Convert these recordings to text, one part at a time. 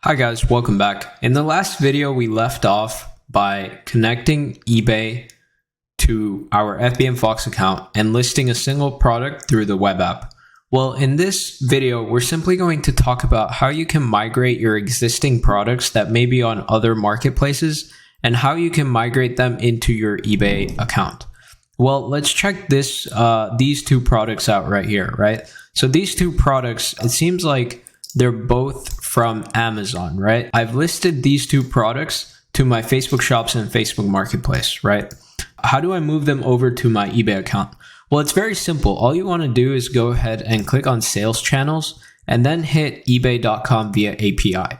Hi guys, welcome back. In the last video, we left off by connecting eBay to our Fbmfox account and listing a single product through the web app. Well, in this video, we're simply going to talk about how you can migrate your existing products that may be on other marketplaces and how you can migrate them into your eBay account. Well, let's check these two products out right here, right? So these two products, it seems like they're both from Amazon, right? I've listed these two products to my Facebook shops and Facebook marketplace, right? How do I move them over to my eBay account? Well, it's very simple. All you want to do is go ahead and click on sales channels and then hit ebay.com via API.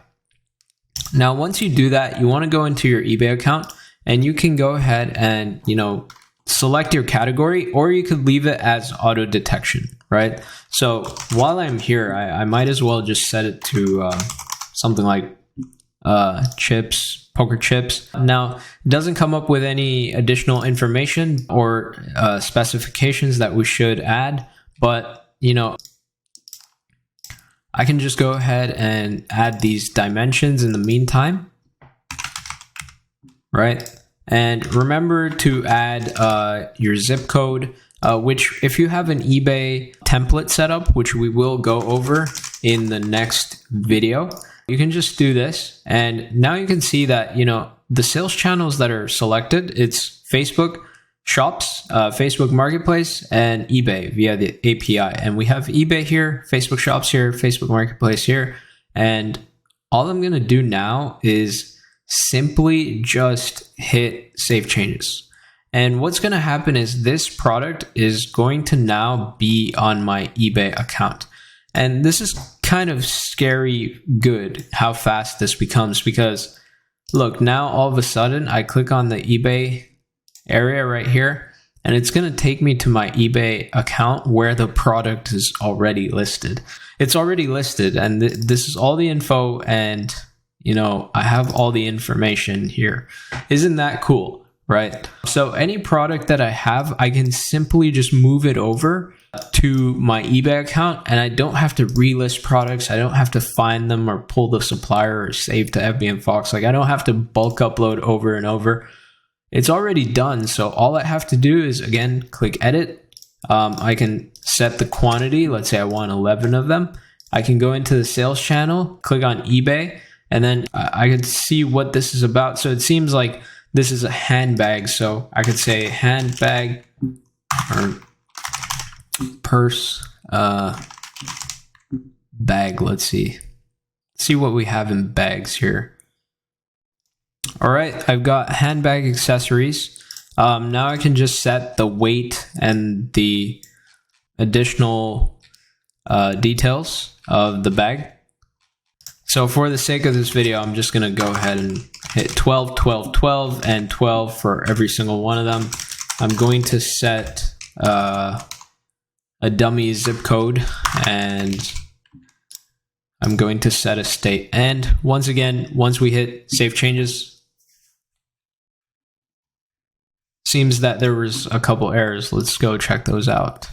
Now, once you do that, you want to go into your eBay account and you can go ahead and, select your category, or you could leave it as auto detection, right? So while I'm here, I might as well just set it to something like chips, poker chips. Now, it doesn't come up with any additional information or specifications that we should add, but I can just go ahead and add these dimensions in the meantime, right? And remember to add your zip code, which if you have an eBay template set up, which we will go over in the next video, you can just do this. And now you can see that, the sales channels that are selected, it's Facebook shops, Facebook marketplace, and eBay via the API. And we have eBay here, Facebook shops here, Facebook marketplace here. And all I'm going to do now is simply just hit save changes. And what's going to happen is this product is going to now be on my eBay account. And this is kind of scary good how fast this becomes, because look, now all of a sudden I click on the eBay area right here and it's going to take me to my eBay account where the product is already listed. It's already listed, and this is all the info, and I have all the information here. Isn't that cool, right? So any product that I have, I can simply just move it over to my eBay account, and I don't have to relist products. I don't have to find them or pull the supplier or save to Fbmfox. Like, I don't have to bulk upload over and over. It's already done. So all I have to do is, again, click edit. I can set the quantity. Let's say I want 11 of them. I can go into the sales channel, click on eBay, and then I could see what this is about. So it seems like this is a handbag. So I could say handbag or purse bag. Let's see what we have in bags here. All right, I've got handbag accessories. Now I can just set the weight and the additional details of the bag. So for the sake of this video, I'm just going to go ahead and hit 12, 12, 12, and 12 for every single one of them. I'm going to set a dummy zip code, and I'm going to set a state. And once again, once we hit save changes, seems that there was a couple errors. Let's go check those out.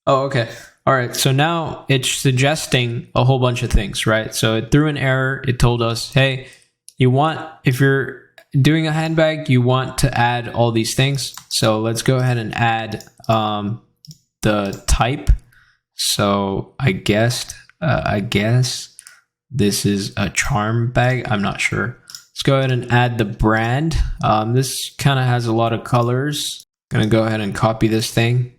Oh, okay. All right, so now it's suggesting a whole bunch of things, right? So it threw an error. It told us, hey, if you're doing a handbag, you want to add all these things. So let's go ahead and add the type. So I guess this is a charm bag. I'm not sure. Let's go ahead and add the brand. This kind of has a lot of colors. I'm gonna go ahead and copy this thing.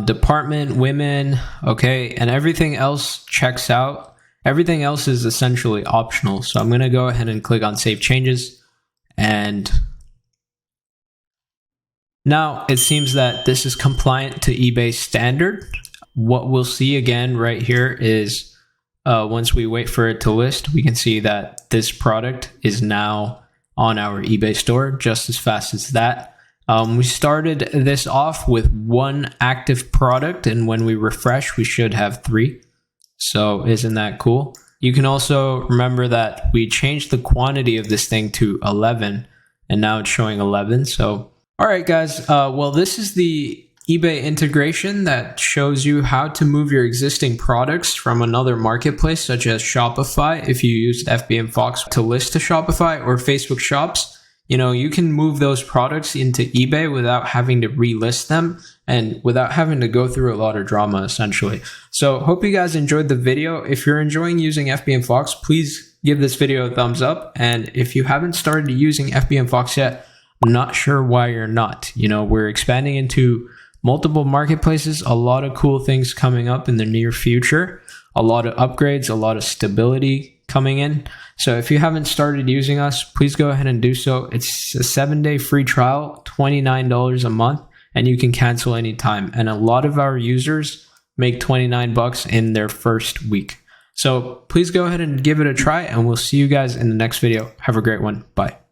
Department, women, okay, and everything else checks out. Everything else is essentially optional. So I'm going to go ahead and click on save changes, and now it seems that this is compliant to eBay standard. What we'll see again right here is once we wait for it to list, we can see that this product is now on our eBay store just as fast as that. We started this off with one active product, and when we refresh, we should have 3. So isn't that cool? You can also remember that we changed the quantity of this thing to 11, and now it's showing 11. So, all right, guys. Well, this is the eBay integration that shows you how to move your existing products from another marketplace, such as Shopify. If you used Fbmfox to list to Shopify or Facebook Shops, you can move those products into eBay without having to relist them and without having to go through a lot of drama, essentially. So hope you guys enjoyed the video. If you're enjoying using Fbmfox, please give this video a thumbs up. And if you haven't started using Fbmfox yet, I'm not sure why you're not. We're expanding into multiple marketplaces, a lot of cool things coming up in the near future, a lot of upgrades, a lot of stability coming in. So if you haven't started using us, please go ahead and do so. It's a 7-day free trial, $29 a month, and you can cancel anytime. And a lot of our users make $29 in their first week. So please go ahead and give it a try, and we'll see you guys in the next video. Have a great one. Bye.